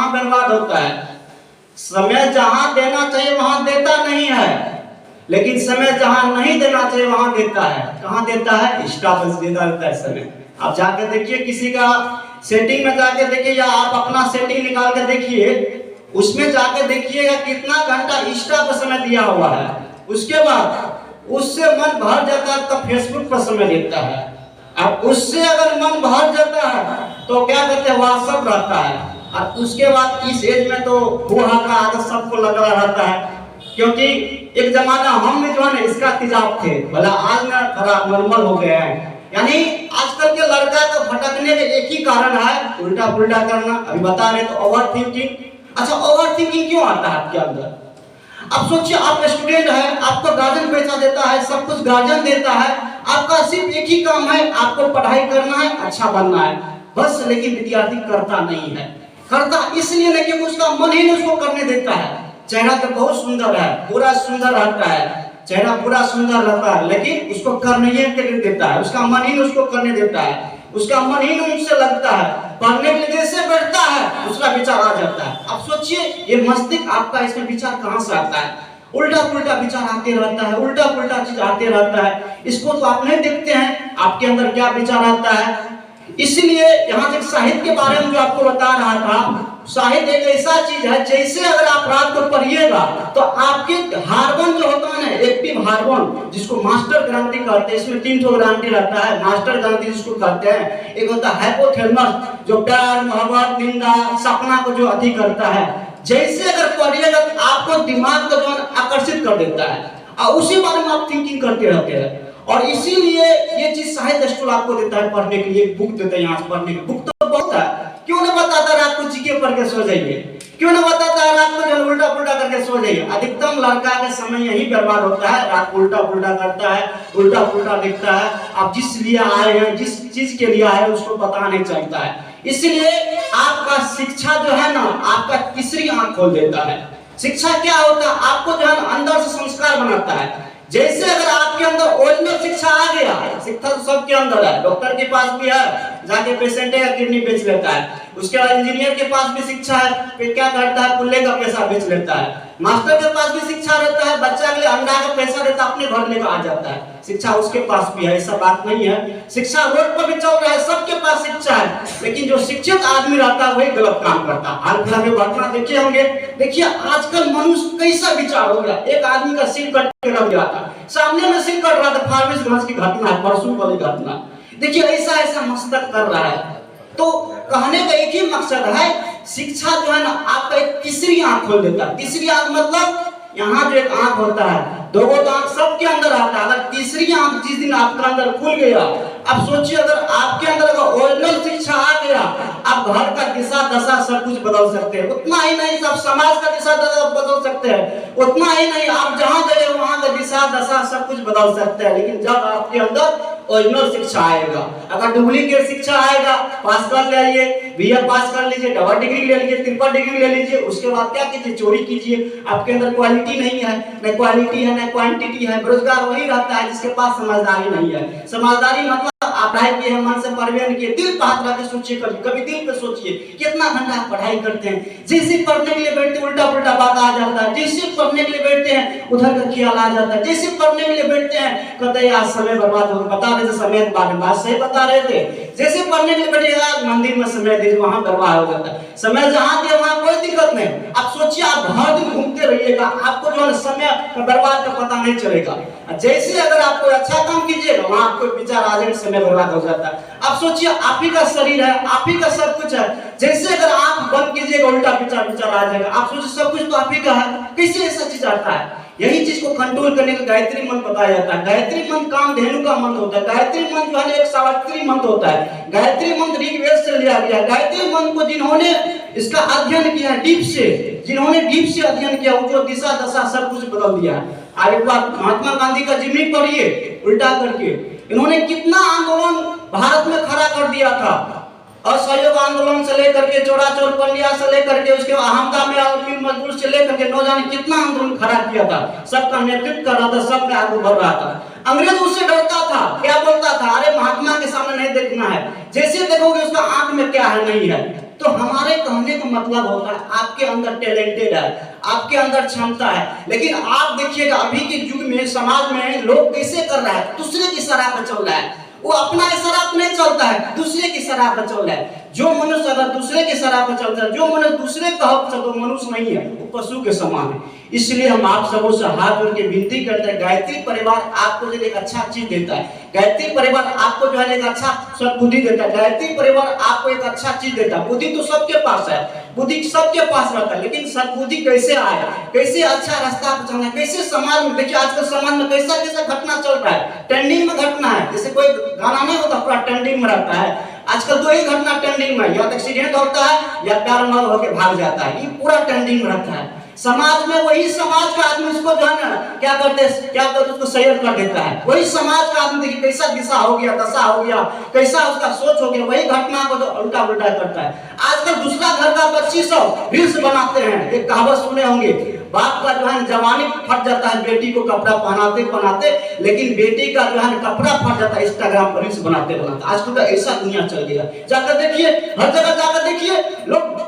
कहाँ बर्बाद होता है। समय जहां देना चाहिए वहां देता नहीं है, लेकिन समय जहां नहीं देना चाहिए वहां देता है। कहां देता है? स्टॉप देता है समय। आप जाके देखिए किसी का सेटिंग में जाके देखिए, या आप अपना सेटिंग निकाल के देखिए, उसमें जाके देखिएगा कितना घंटा स्टॉप समय दिया हुआ है। उसके बाद उससे मन भर जाता है तो फेसबुक पर समय देता है। अब उससे अगर मन भर जाता है तो क्या कहते हैं, व्हाट्सएप रहता है। और उसके बाद इस एज में तो हुआ का आदत सबको लगा रहता है, क्योंकि एक जमाना हम भी जो है ना इसका तेजाब थे, भला आज ना थोड़ा नॉर्मल हो गया है। यानी आजकल के लड़का को भटकने के एक ही कारण है, उल्टा पुल्टा करना। अभी बता रहे तो ओवर थिंकिंग। अच्छा, ओवर थिंकिंग क्यों आता है आपके अंदर? अब सोचिए, आप स्टूडेंट है, आपको गार्जियन पैसा देता है, सब कुछ गार्जियन देता है, आपका सिर्फ एक ही काम है, आपको पढ़ाई करना है, अच्छा बनना है बस। लेकिन विद्यार्थी करता नहीं है। करता इसलिए नहीं कि उसका मन ही नहीं उसको करने देता है। चेहरा तो बहुत सुंदर है, पूरा सुंदर रहता है, चेहरा पूरा सुंदर रहता है, लेकिन उसको करने ही नहीं देता है। उसका मन ही उसको करने देता है, उसका मन ही उससे लगता है। पढ़ने के लिए जैसे बैठता है दूसरा विचार आ जाता है। अब सोचिए, ये मस्तिष्क आपका, इसमें विचार कहां से आता है? उल्टा पुल्टा विचार आते रहता है, उल्टा पुल्टा चीज आते रहता है। इसको तो आप नहीं देखते हैं आपके अंदर क्या विचार आता है। इसलिए यहाँ तक साहित्य के बारे में जो आपको बता रहा था, साहित्य एक ऐसा चीज है, जैसे अगर आप रात को पढ़िएगा तो आपके हार्मोन जो होता है ना, एक्टिव हार्मोन, जिसको मास्टर ग्रंथि कहते हैं, इसमें 3 ग्रंथि रहता है। मास्टर ग्रंथि जिसको कहते हैं, एक होता है हाइपोथैलेमस जो प्यार, मोहब्बत, निंदा, सपना को जो अति करता है। जैसे अगर पढ़िएगा तो आपको दिमाग को जो आकर्षित कर देता है और उसी बारे में आप थिंकिंग करते रहते हैं। और इसीलिए ये चीज साहित्य स्कूल आपको देता है पढ़ने के लिए, बुक देता है। यहाँ से पढ़ने की बुक तो बहुत है, क्यों नहीं बताता रात को जीके पढ़ के सो जाइए, क्यों नहीं बताता रात को जो उल्टा पुल्टा करके सो जाइए। अधिकतम लड़का का समय यही बर्बाद होता है, रात को उल्टा पुल्टा करता है, उल्टा पुल्टा दिखता है। आप जिस लिए आए हैं, जिस चीज के लिए आए हैं, उसको पता नहीं चलता है। इसलिए आपका शिक्षा जो है ना, आपका तीसरी आंख खोल देता है। शिक्षा क्या होता है? आपको जो है अंदर से संस्कार बनाता है। जैसे अगर आपके अंदर ओरिजिनल शिक्षा आ गया, शिक्षा तो सबके अंदर है, डॉक्टर के पास भी है, जाके पेशेंट का किडनी बेच लेता है। उसके बाद इंजीनियर के पास भी शिक्षा है, फिर क्या करता है, पुल्ले का पैसा बेच लेता है। मास्टर के पास भी शिक्षा रहता है, बच्चा के लिए अंडा का पैसा देता है, अपने घर लेकर आ जाता है। शिक्षा उसके पास भी है, ऐसा बात नहीं है। शिक्षा रोड पर भी चल रहा है, सबके पास शिक्षा है, लेकिन जो शिक्षित आदमी रहता है वही गलत काम करता है। हाल फिलहाल में घटना देखे होंगे, देखिए आजकल मनुष्य कैसा विचार हो गया। एक आदमी का सिर कट के रख गया था, सामने में सिर कट रहा था, फारबिसगंज की घटना है, परसों वाली घटना। देखिए ऐसा ऐसा मस्तक कर रहा है। तो कहने का एक ही मकसद है, शिक्षा जो है ना आपका एक तीसरी आंख खोल देता है। तीसरी आंख मतलब यहाँ जो एक आंख होता है, दो आंख सबके अंदर आता है। अगर तीसरी आंख जिस दिन आपके अंदर खुल गया, अब सोचिए अगर आपके अंदर अगर ओरिजिनल शिक्षा आ गया, आप घर का दिशा दशा सब कुछ बदल सकते हैं। उतना ही नहीं, सब समाज का दिशा दशा बदल सकते हैं। उतना ही नहीं, आप जहां गए वहां का दिशा दशा सब कुछ बदल सकते हैं। लेकिन जब आपके अंदर ओरिजिनल शिक्षा आएगा, अगर डुप्लीकेट शिक्षा आएगा, पास कर लीजिए, बीए पास कर लीजिए, डबल डिग्री ले लीजिए, ट्रिपल डिग्री ले लीजिए, उसके बाद क्या कीजिए, चोरी कीजिए। आपके अंदर क्वालिटी नहीं है, न क्वालिटी है न क्वांटिटी है। बेरोजगार वही रहता है जिसके पास समझदारी नहीं है। समझदारी मतलब आप पढ़ाई किए हैं, मन से पढ़वे नहीं किए, दिल पे हाथ रख के सोचिए, कभी दिल पे सोचिए कितना घंटा आप पढ़ाई करते हैं। जैसे पढ़ने के लिए बैठते उल्टा पुल्टा बात आ जाता है, जैसे पढ़ने के लिए बैठते हैं उधर का ख्याल आ जाता है, जैसे पढ़ने के लिए बैठते हैं कहते हैं आज समय बर्बाद हो गया। बता रहे थे समय बात सही बता रहे थे, जैसे पढ़ने के लिए बैठेगा मंदिर में समय दीजिए, वहां बर्बाद हो जाता है। समय जहां दिया वहां कोई दिक्कत नहीं। आप सोचिए, आप हर दिन घूमते रहिएगा, आपको जो है समय बर्बाद का पता नहीं चलेगा। जैसे अगर आप कोई अच्छा काम कीजिएगा वहां आपको विचार आ जाएगा, समय बर्बाद हो जाता है। आप सोचिए, आप ही का शरीर है, आप ही का सब कुछ है। जैसे अगर आंख बंद कीजिएगा उल्टा विचार आ जाएगा। आप सोचिए सब कुछ तो आप ही का है, कैसे ऐसा चीज आता है? यही चीज को कंट्रोल करने का गायत्री मंत्र बताया जाता है। गायत्री मंत्र कामधेनु का मंत्र होता है। गायत्री मंत्र जो है एक सावित्री मंत्र होता है। गायत्री मंत्र ऋग्वेद से लिया गया। गायत्री मंत्र को जिन्होंने इसका अध्ययन किया डीप से, जिन्होंने डीप से अध्ययन किया, वो दिशा दशा सब कुछ बदल दिया। आज एक बार महात्मा गांधी का जीवनी पढ़िए उल्टा करके, इन्होंने कितना आंदोलन भारत में खड़ा कर दिया था। असहयोग आंदोलन से लेकर के चौरा चौर पंडिया से लेकर के उसके अहमदा में आदमी मजदूर से लेकर के नौजवान कितना आंदोलन खड़ा किया था। सबका नेतृत्व कर रहा था, सब में आगे बढ़ रहा था। अंग्रेज उससे डरता था, क्या बोलता था, अरे महात्मा के सामने नहीं देखना है, जैसे देखोगे उसका आंख में क्या है नहीं है। तो हमारे कहने का मतलब होता है आपके अंदर टैलेंटेड है, आपके अंदर क्षमता है, लेकिन आप देखिएगा अभी के युग में समाज में लोग कैसे कर रहा है, दूसरे की सराह पर चल रहा है। वो अपना सराह पर नहीं चलता है, दूसरे की सराह पर चल रहा है। जो मनुष्य अगर दूसरे के सराह पर चलता है, जो मनुष्य दूसरे का हक चलता है, मनुष्य नहीं है, वो पशु के समान है। इसलिए हम आप सबों से हाथ जोड़ के विनती करते हैं, गायत्री परिवार आपको जो एक अच्छा चीज देता है, गायत्री परिवार आपको जो है एक अच्छा सद्बुद्धि देता है, गायत्री परिवार आपको एक अच्छा चीज देता है। बुद्धि तो सबके पास है, बुद्धि सबके पास रहता है, लेकिन सद्बुद्धि कैसे आए, कैसे अच्छा रास्ता पर चलना है, कैसे समाज में, देखिए आजकल समाज में कैसा कैसा घटना चल रहा है, ट्रेंडिंग में घटना है। जैसे कोई गाना नहीं होता पूरा ट्रेंडिंग में रहता है, आजकल दो ही घटना ट्रेंडिंग में, या तो एक्सीडेंट होता है या प्यार मर होकर भाग जाता है, ये पूरा ट्रेंडिंग में रहता है। समाज में वही समाज का आदमी उसको जो है ना क्या करते उसको शेयर कर देता है। वही समाज का आदमी देखिए कैसा दिशा हो गया, दशा हो गया, कैसा उसका सोच हो गया, वही घटना को जो उल्टा उल्टा करता है। आजकल दूसरा घर का बच्ची सब रील्स बनाते हैं। एक कहावत सुने होंगे, बाप का जो है जवानी फट जाता है बेटी को कपड़ा पहनाते पहनाते, लेकिन बेटी का जो है कपड़ा फट जाता है इंस्टाग्राम पर रील्स बनाते बनाते। आजकल तो ऐसा दुनिया चल गया, जाकर देखिए, हर जगह जाकर देखिए, लोग